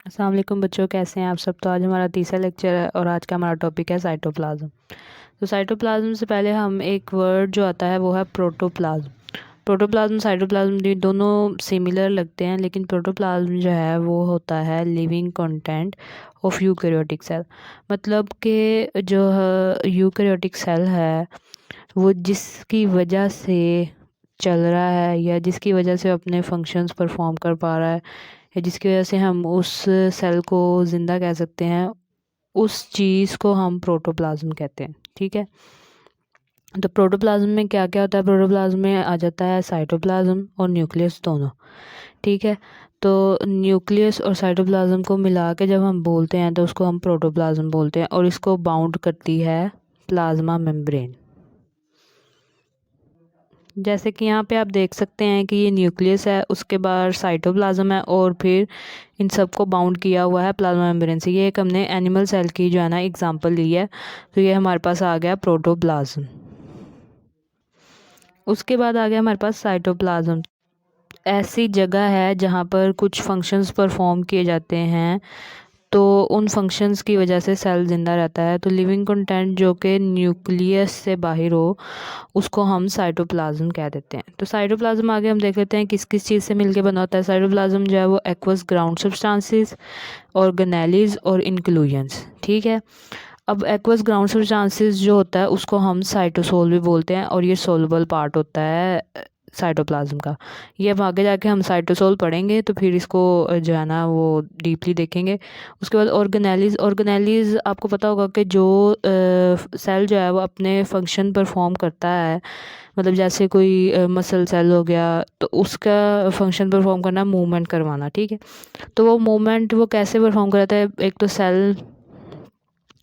अस्सलाम वालेकुम बच्चों, कैसे हैं आप सब। तो आज हमारा तीसरा लेक्चर है और आज का हमारा टॉपिक है साइटोप्लाज्म। तो साइटोप्लाज्म से पहले हम एक वर्ड जो आता है वो है प्रोटोप्लाज्म। प्रोटोप्लाज्म साइटोप्लाज्म ये दोनों सिमिलर लगते हैं, लेकिन प्रोटोप्लाज्म जो है वो होता है living content of eukaryotic cell. मतलब कि जो यूकैरियोटिक सेल है वो जिसकी वजह से चल रहा है या जिसकी वजह से अपने फंक्शंस परफॉर्म कर पा रहा है या जिसकी वजह से हम उस सेल को ज़िंदा कह सकते हैं, उस चीज़ को हम प्रोटोप्लाज्म कहते हैं। ठीक है, तो प्रोटोप्लाज्म में क्या क्या होता है। प्रोटोप्लाज्म में आ जाता है साइटोप्लाज्म और न्यूक्लियस दोनों। ठीक है, तो न्यूक्लियस और साइटोप्लाज्म को मिला के जब हम बोलते हैं तो उसको हम प्रोटोप्लाज्म बोलते हैं और इसको बाउंड करती है प्लाज्मा मेम्ब्रेन। जैसे कि यहाँ पे आप देख सकते हैं कि ये न्यूक्लियस है, उसके बाद साइटोप्लाज्म है और फिर इन सबको बाउंड किया हुआ है प्लाज्मा मेम्ब्रेन से। ये एक हमने एनिमल सेल की जो है ना एग्जांपल ली है, तो ये हमारे पास आ गया प्रोटोप्लाज्म। उसके बाद आ गया हमारे पास साइटोप्लाज्म। ऐसी जगह है जहाँ पर कुछ फंक्शंस परफॉर्म किए जाते हैं, तो उन फंक्शंस की वजह से सेल जिंदा रहता है। तो लिविंग कंटेंट जो कि न्यूक्लियस से बाहर हो उसको हम साइटोप्लाज्म कह देते हैं। तो साइटोप्लाज्म आगे हम देख लेते हैं किस किस चीज़ से मिलके बना होता है। साइटोप्लाज्म जो है वो एक्वस ग्राउंड सब्सटेंसेस, ऑर्गेनेलिज और इंक्लूजन्स। ठीक है, अब एक्वस ग्राउंड सब्सटेंसेस जो होता है उसको हम साइटोसोल भी बोलते हैं और ये सोलबल पार्ट होता है साइटोप्लाज्म का। ये अब आगे जाके हम साइटोसोल पढ़ेंगे तो फिर इसको जो है ना वो डीपली देखेंगे। उसके बाद ऑर्गेनेलिज। ऑर्गेनेलिज आपको पता होगा कि जो सेल जो है वो अपने फंक्शन परफॉर्म करता है, मतलब जैसे कोई मसल सेल हो गया तो उसका फंक्शन परफॉर्म करना, मूवमेंट करवाना। ठीक है, तो वो मूवमेंट वो कैसे परफॉर्म कराता है। एक तो सेल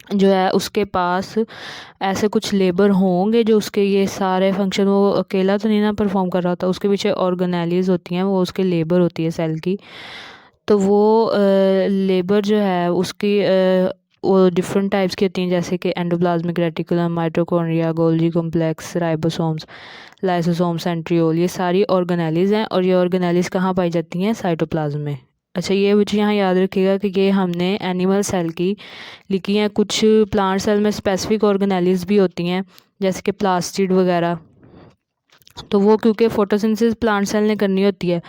जो है उसके पास ऐसे कुछ लेबर होंगे जो उसके ये सारे फंक्शन, वो अकेला तो नहीं ना परफॉर्म कर रहा होता, उसके पीछे ऑर्गेनेलिज होती हैं, वो उसके लेबर होती है सेल की। तो वो लेबर जो है उसकी वो डिफरेंट टाइप्स की होती हैं, जैसे कि endoplasmic reticulum, mitochondria, Golgi complex, ribosomes, lysosome, centriole, ये सारी ऑर्गेनेलिज हैं और ये ऑर्गेनेलिज कहाँ पाई जाती हैं, साइटोप्लाज्म में। अच्छा, ये मुझे यहाँ याद रखिएगा कि ये हमने एनिमल सेल की लिखी हैं। कुछ प्लांट सेल में स्पेसिफिक ऑर्गेनेलिज भी होती हैं, जैसे कि प्लास्टिड वगैरह। तो वो क्योंकि फोटोसिंथेसिस प्लांट सेल ने करनी होती है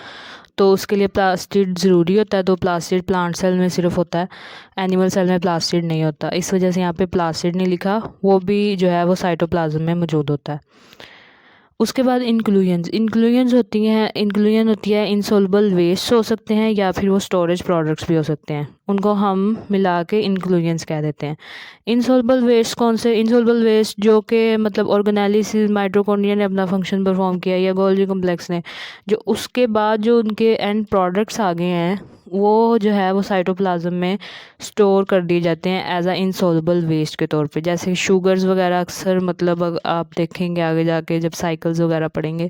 तो उसके लिए प्लास्टिड ज़रूरी होता है, तो प्लास्टिड प्लांट सेल में सिर्फ होता है, एनिमल सेल में प्लास्टिड नहीं होता। इस वजह से यहाँ पे प्लास्टिड नहीं लिखा, वो भी जो है वो साइटोप्लाज्म में मौजूद होता है। उसके बाद इंक्लूजन्स। इंक्लूजन्स होती हैं, इंक्लूजन होती है इनसॉल्युबल वेस्ट हो सकते हैं या फिर वो स्टोरेज प्रोडक्ट्स भी हो सकते हैं, उनको हम मिला के इंक्लूजन्स कह देते हैं। इनसॉल्युबल वेस्ट कौन से, इनसॉल्युबल वेस्ट जो कि मतलब ऑर्गेनेलिसिस, माइटोकॉन्ड्रिया ने अपना फंक्शन परफॉर्म किया या गोल्गी कॉम्प्लेक्स ने, जो उसके बाद जो उनके एंड प्रोडक्ट्स आ गए हैं वो जो है वो साइटोप्लाज्म में स्टोर कर दिए जाते हैं एज अ इनसॉल्युबल वेस्ट के तौर पे। जैसे शुगर्स वगैरह अक्सर मतलब आप देखेंगे आगे जाके जब साइकिल्स वगैरह पढ़ेंगे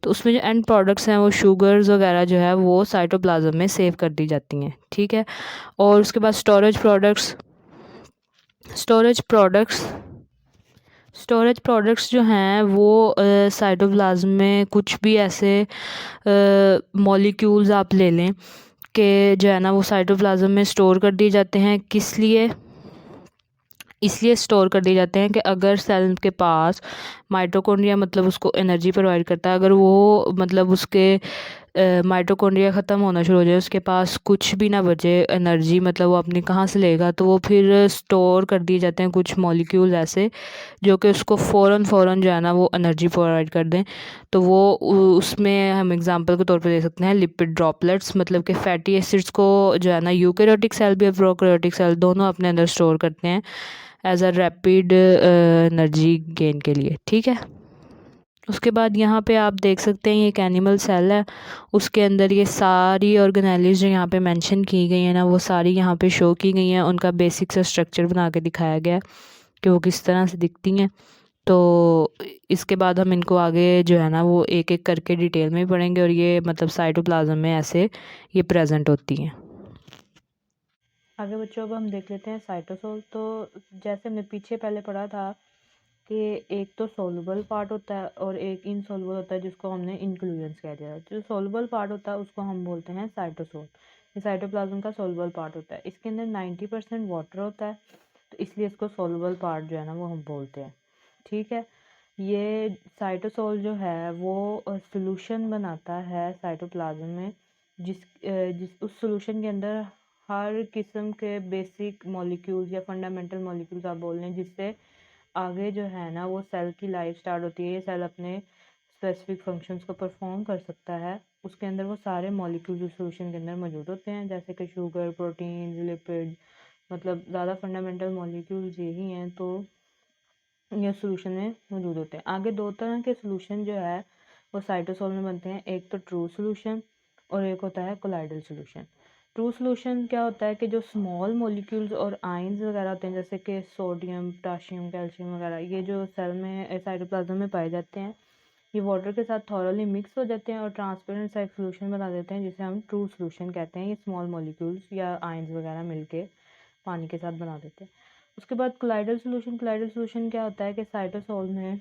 तो उसमें जो एंड प्रोडक्ट्स हैं वो शुगर्स वगैरह जो है वो साइटोप्लाज्म में सेव कर दी जाती हैं। ठीक है, और उसके बाद storage products. Storage products storage products जो हैं वो साइटोप्लाज्म में कुछ भी ऐसे मॉलिक्यूल्स आप ले लें कि जो है ना वो साइटोप्लाज्म में स्टोर कर दिए जाते हैं। किस लिए, इसलिए स्टोर कर दिए जाते हैं कि अगर सेल के पास माइटोकॉन्ड्रिया मतलब उसको एनर्जी प्रोवाइड करता है, अगर वो मतलब उसके माइटोकॉन्ड्रिया ख़त्म होना शुरू हो जाए, उसके पास कुछ भी ना बचे एनर्जी, मतलब वो अपनी कहाँ से लेगा, तो वो फिर स्टोर कर दिए जाते हैं कुछ मॉलिक्यूल ऐसे जो कि उसको फ़ौरन जो है ना वो एनर्जी प्रोवाइड कर दें। तो वो उसमें हम एग्जांपल के तौर पे दे सकते हैं लिपिड ड्रॉपलेट्स, मतलब कि फैटी एसिड्स को जो है ना यूकैरियोटिक सेल भी और प्रोकैरियोटिक सेल दोनों अपने अंदर स्टोर करते हैं as a rapid energy gain के लिए। ठीक है, उसके बाद यहाँ पे आप देख सकते हैं ये एक एनिमल सेल है, उसके अंदर ये सारी ऑर्गेनेलिज जो यहाँ पे मेंशन की गई हैं ना वो सारी यहाँ पे शो की गई हैं, उनका बेसिक सा स्ट्रक्चर बना के दिखाया गया है कि वो किस तरह से दिखती हैं। तो इसके बाद हम इनको आगे जो है ना वो एक एक करके डिटेल में पढ़ेंगे और ये मतलब साइटोप्लाज्म में ऐसे ये प्रेजेंट होती हैं। आगे बच्चों अब हम देख लेते हैं साइटोसोल। तो जैसे हमने पीछे पहले पढ़ा था कि एक तो सोलुबल पार्ट होता है और एक इनसोलुबल होता है, जिसको हमने इंक्लूजन्स कह दिया है। जो सोलुबल पार्ट होता है उसको हम बोलते हैं साइटोसोल। ये साइटोप्लाज्म का सोलुबल पार्ट होता है। इसके अंदर 90% वाटर होता है, तो इसलिए इसको सोलुबल पार्ट जो है ना वो हम बोलते हैं। ठीक है, ये साइटोसोल जो है वो सॉल्यूशन बनाता है साइटोप्लाज्म में, जिस उस सॉल्यूशन के अंदर हर किस्म के बेसिक मॉलिक्यूल्स या फंडामेंटल मॉलिक्यूल्स आप बोल लें, जिससे आगे जो है ना वो सेल की लाइफ स्टार्ट होती है। ये सेल अपने स्पेसिफिक फंक्शंस को परफॉर्म कर सकता है। उसके अंदर वो सारे मॉलिक्यूल्स उस सॉल्यूशन के अंदर मौजूद होते हैं, जैसे कि शुगर, प्रोटीन, लिपिड, मतलब ज़्यादा फंडामेंटल मॉलिक्यूल्स यही हैं, तो ये सॉल्यूशन में मौजूद होते हैं। आगे दो तरह के सॉल्यूशन जो है वो साइटोसोल में बनते हैं, एक तो ट्रू सॉल्यूशन और एक होता है कोलाइडल सॉल्यूशन। ट्रू सॉल्यूशन क्या होता है कि जो स्मॉल मॉलिक्यूल्स और आयंस वगैरह होते हैं, जैसे कि सोडियम, पोटाशियम, कैल्शियम वगैरह, ये जो सेल में साइटोप्लाज्म में पाए जाते हैं, ये वाटर के साथ थॉरली मिक्स हो जाते हैं और ट्रांसपेरेंट सा एक सॉल्यूशन बना देते हैं, जिसे हम ट्रू सॉल्यूशन कहते हैं। ये स्मॉल मॉलिक्यूल्स या आयंस वगैरह मिलके पानी के साथ बना देते हैं। उसके बाद कोलाइडल सॉल्यूशन क्या होता है कि साइटोसोल में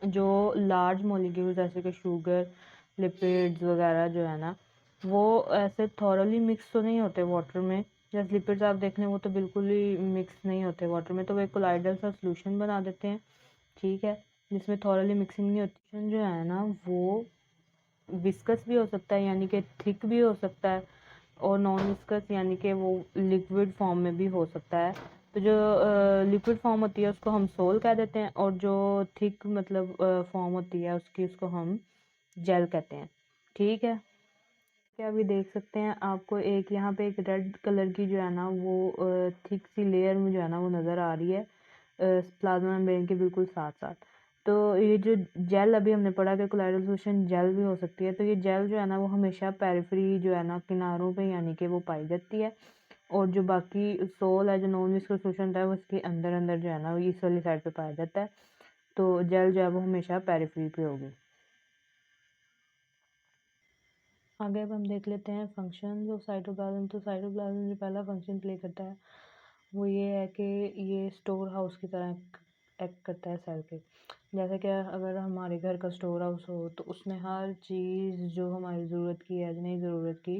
जो लार्ज मॉलिक्यूल्स जैसे कि शुगर, लिपिड्स वगैरह जो है ना, वो ऐसे थॉरली मिक्स तो नहीं होते वाटर में। जैसे लिपिड्स आप देख लें वो तो बिल्कुल ही मिक्स नहीं होते वाटर में, तो वे कोलाइडल सा सॉल्यूशन बना देते हैं। ठीक है, जिसमें थॉरली मिक्सिंग नहीं होती। जो है ना वो विस्कस भी हो सकता है, यानी कि थिक भी हो सकता है, और नॉन विस्कस यानी कि वो लिक्विड फॉर्म में भी हो सकता है। तो जो लिक्विड फॉर्म होती है उसको हम सोल कह देते हैं, और जो थिक मतलब फॉर्म होती है उसकी, उसको हम जेल कहते हैं। ठीक है, क्या अभी देख सकते हैं आपको एक यहाँ पे एक रेड कलर की जो है ना वो थिक सी लेयर में जो है ना वो नज़र आ रही है प्लाज्मा मेम्ब्रेन के बिल्कुल साथ साथ। तो ये जो जेल अभी हमने पढ़ा कि कोलाइडल सॉल्यूशन जेल भी हो सकती है, तो ये जेल जो है ना वो हमेशा पेरिफेरी जो है ना किनारों पे यानी कि वो पाई जाती है, और जो बाकी सोल है, जो नॉन विस्कस सॉल्यूशन होता है, वो इसके अंदर अंदर जो है ना वो इस वाली साइड पे पाया जाता है। तो जेल जो है वो हमेशा पेरिफेरी पे होगी। आगे अब हम देख लेते हैं फंक्शन ऑफ साइटोप्लाज्म। तो साइटोप्लाज्म जो पहला फंक्शन प्ले करता है वो ये है कि ये स्टोर हाउस की तरह एक्ट करता है सेल के। जैसे कि अगर हमारे घर का स्टोर हाउस हो तो उसमें हर चीज़ जो हमारी ज़रूरत की है, नहीं ज़रूरत की,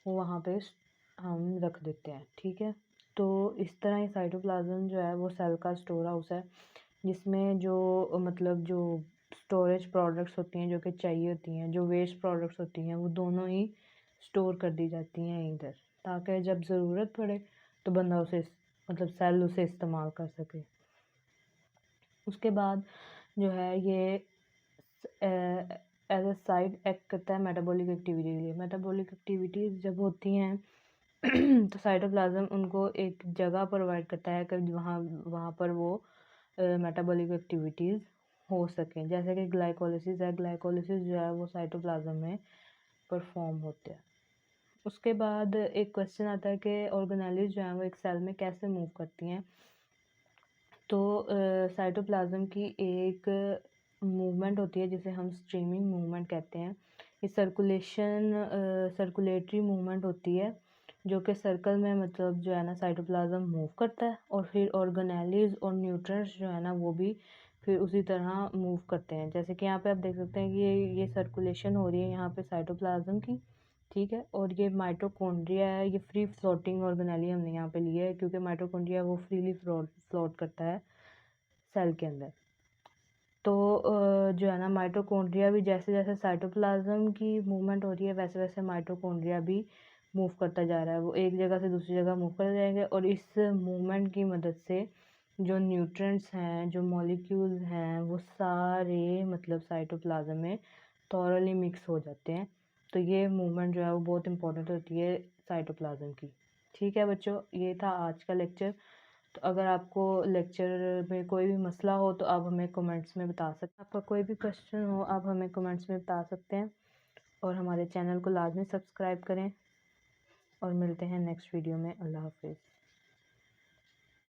वो वहाँ पे हम रख देते हैं। ठीक है, तो इस तरह ये साइटोप्लाज्म जो है वो सेल का स्टोर हाउस है, जिसमें जो मतलब जो स्टोरेज प्रोडक्ट्स होती हैं जो कि चाहिए होती हैं, जो वेस्ट प्रोडक्ट्स होती हैं, वो दोनों ही स्टोर कर दी जाती हैं इधर, ताकि जब ज़रूरत पड़े तो बंदा उसे मतलब सेल उसे इस्तेमाल कर सके। उसके बाद जो है ये एज अ साइड एक्ट करता है मेटाबॉलिक एक्टिविटी के लिए। मेटाबॉलिक एक्टिविटीज़ जब होती हैं तो साइटोप्लाज्म उनको एक जगह प्रोवाइड करता है कि वहाँ वहाँ पर वो मेटाबॉलिक एक्टिविटीज़ हो सकें। जैसे कि ग्लाइकोलिसिस है, ग्लाइकोलिसिस जो है वो साइटोप्लाज्म में परफॉर्म होते हैं। उसके बाद एक क्वेश्चन आता है कि ऑर्गेनेलिज जो है वो एक सेल में कैसे मूव करती हैं। तो साइटोप्लाज्म की एक मूवमेंट होती है जिसे हम स्ट्रीमिंग मूवमेंट कहते हैं। ये सर्कुलेटरी मूवमेंट होती है, जो कि सर्कल में मतलब जो है ना साइटोप्लाज्म मूव करता है, और फिर ऑर्गेनेलिज और न्यूट्रिएंट्स जो है ना वो भी फिर उसी तरह मूव करते हैं। जैसे कि यहाँ पे आप देख सकते हैं कि ये सर्कुलेशन हो रही है यहाँ पे साइटोप्लाज्म की। ठीक है, और ये माइटोकॉन्ड्रिया है, ये फ्री फ्लोटिंग ऑर्गेनेली हमने यहाँ पे लिया है, क्योंकि माइटोकॉन्ड्रिया वो फ्रीली फ्लोट करता है सेल के अंदर। तो जो है ना माइटोकॉन्ड्रिया भी जैसे जैसे साइटोप्लाज्म की मूवमेंट हो रही है, वैसे वैसे माइटोकॉन्ड्रिया भी मूव करता जा रहा है। वो एक जगह से दूसरी जगह मूव कर जाएंगे, और इस मूवमेंट की मदद से जो न्यूट्रिएंट्स हैं, जो मॉलिक्यूल्स हैं, वो सारे मतलब साइटोप्लाज्म में थॉरली मिक्स हो जाते हैं। तो ये मूवमेंट जो है वो बहुत इंपॉर्टेंट होती है साइटोप्लाज्म की। ठीक है बच्चों, ये था आज का लेक्चर। तो अगर आपको लेक्चर में कोई भी मसला हो तो आप हमें कमेंट्स में बता सकते हैं। आपका कोई भी क्वेश्चन हो आप हमें कमेंट्स में बता सकते हैं, और हमारे चैनल को लाजमी सब्सक्राइब करें, और मिलते हैं नेक्स्ट वीडियो में। अल्लाह हाफिज़।